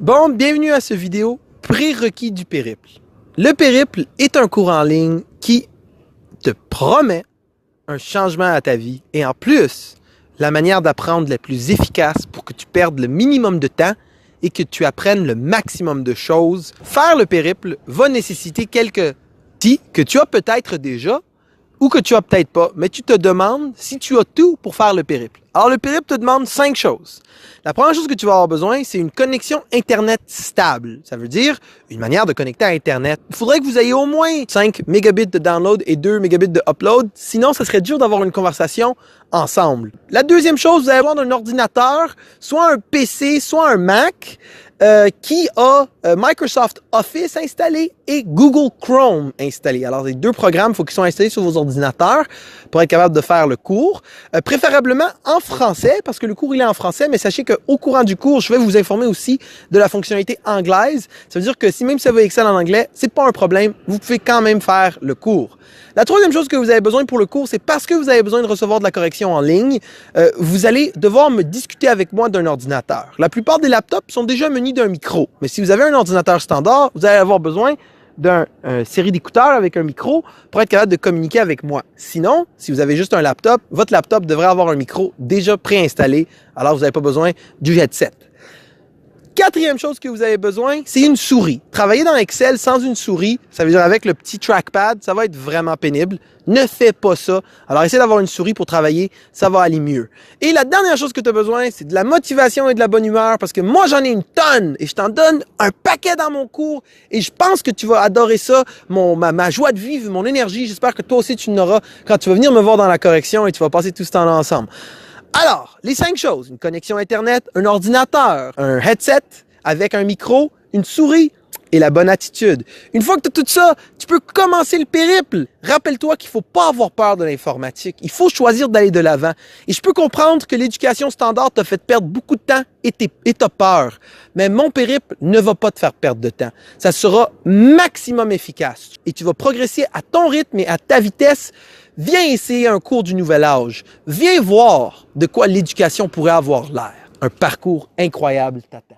Bon, bienvenue à cette vidéo prérequis du périple. Le périple est un cours en ligne qui te promet un changement à ta vie et en plus, la manière d'apprendre la plus efficace pour que tu perdes le minimum de temps et que tu apprennes le maximum de choses. Faire le périple va nécessiter quelques outils que tu as peut-être déjà ou que tu as peut-être pas, mais tu te demandes si tu as tout pour faire le périple. Alors, le périple te demande 5 choses. La première chose que tu vas avoir besoin, c'est une connexion Internet stable. Ça veut dire une manière de connecter à Internet. Il faudrait que vous ayez au moins 5 mégabits de download et 2 mégabits de upload. Sinon, ça serait dur d'avoir une conversation ensemble. La deuxième chose, vous allez avoir un ordinateur, soit un PC, soit un Mac, qui a Microsoft Office installé et Google Chrome installé. Alors, les deux programmes, il faut qu'ils soient installés sur vos ordinateurs pour être capable de faire le cours. Préférablement en français, parce que le cours, il est en français, mais sachez qu'au courant du cours, je vais vous informer aussi de la fonctionnalité anglaise. Ça veut dire que si même si vous avez Excel en anglais, c'est pas un problème. Vous pouvez quand même faire le cours. La troisième chose que vous avez besoin pour le cours, c'est parce que vous avez besoin de recevoir de la correction en ligne, vous allez devoir me discuter avec moi d'un ordinateur. La plupart des laptops sont déjà munis d'un micro. Mais si vous avez un ordinateur standard, vous allez avoir besoin d'une série d'écouteurs avec un micro pour être capable de communiquer avec moi. Sinon, si vous avez juste un laptop, votre laptop devrait avoir un micro déjà préinstallé, alors vous n'avez pas besoin du headset. Quatrième chose que vous avez besoin, c'est une souris. Travailler dans Excel sans une souris, ça veut dire avec le petit trackpad, ça va être vraiment pénible. Ne fais pas ça. Alors, essaie d'avoir une souris pour travailler, ça va aller mieux. Et la dernière chose que tu as besoin, c'est de la motivation et de la bonne humeur parce que moi, j'en ai une tonne et je t'en donne un paquet dans mon cours et je pense que tu vas adorer ça, ma joie de vivre, mon énergie. J'espère que toi aussi, tu n'auras quand tu vas venir me voir dans la correction et tu vas passer tout ce temps-là ensemble. Alors, les 5 choses, une connexion Internet, un ordinateur, un headset avec un micro, une souris et la bonne attitude. Une fois que tu as tout ça, tu peux commencer le périple. Rappelle-toi qu'il ne faut pas avoir peur de l'informatique. Il faut choisir d'aller de l'avant. Et je peux comprendre que l'éducation standard t'a fait perdre beaucoup de temps et t'as peur. Mais mon périple ne va pas te faire perdre de temps. Ça sera maximum efficace. Et tu vas progresser à ton rythme et à ta vitesse. Viens essayer un cours du nouvel âge. Viens voir de quoi l'éducation pourrait avoir l'air. Un parcours incroyable t'attend.